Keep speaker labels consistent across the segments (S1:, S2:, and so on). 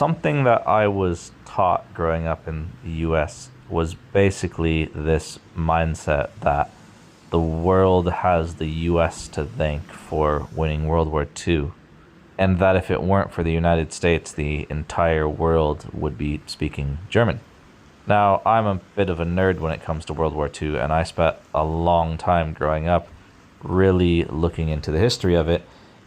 S1: Something that I was taught growing up in the US was basically this mindset that the world has the US to thank for winning World War II, and that if it weren't for the United States, the entire world would be speaking German. Now, I'm a bit of a nerd when it comes to World War II, and I spent a long time growing up really looking into the history of it,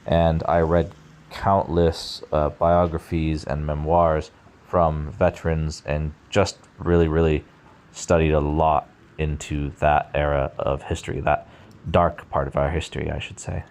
S1: and I read countless biographies and memoirs from veterans and just really studied a lot into that era of history, that dark part of our history, I should say.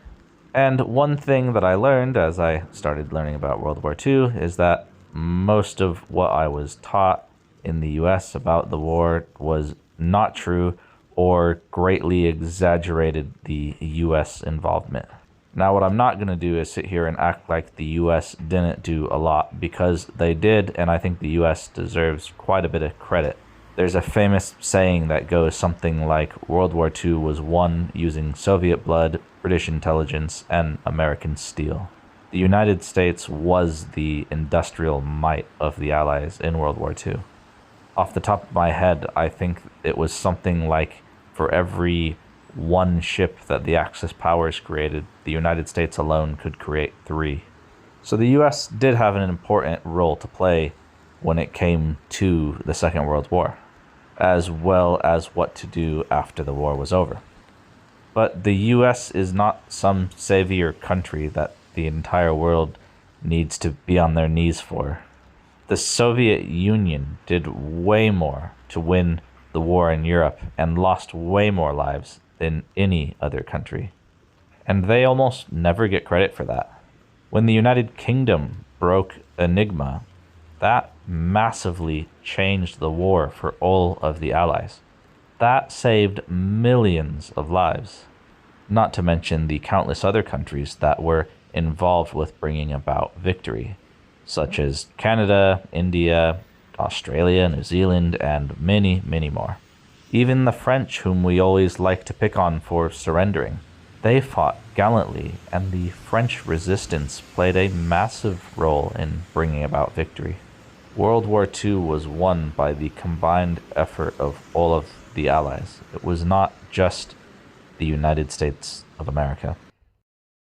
S1: And one thing that I learned as I started learning about World War II is that most of what I was taught in the US about the war was not true or greatly exaggerated the US involvement. Now, what I'm not going to do is sit here and act like the US didn't do a lot, because they did, and I think the US deserves quite a bit of credit. There's a famous saying that goes something like World War II was won using Soviet blood, British intelligence, and American steel. The United States was the industrial might of the Allies in World War II. Off the top of my head, I think it was something like for every one ship that the Axis powers created, the United States alone could create 3. So the US did have an important role to play when it came to the Second World War, as well as what to do after the war was over. But the US is not some savior country that the entire world needs to be on their knees for. The Soviet Union did way more to win the war in Europe and lost way more lives than any other country. And they almost never get credit for that. When the United Kingdom broke Enigma, that massively changed the war for all of the Allies. That saved millions of lives, not to mention the countless other countries that were involved with bringing about victory, such as Canada, India, Australia, New Zealand, and many more. Even the French, whom we always like to pick on for surrendering, they fought gallantly, and the French resistance played a massive role in bringing about victory. World War II was won by the combined effort of all of the Allies. It was not just the United States of America.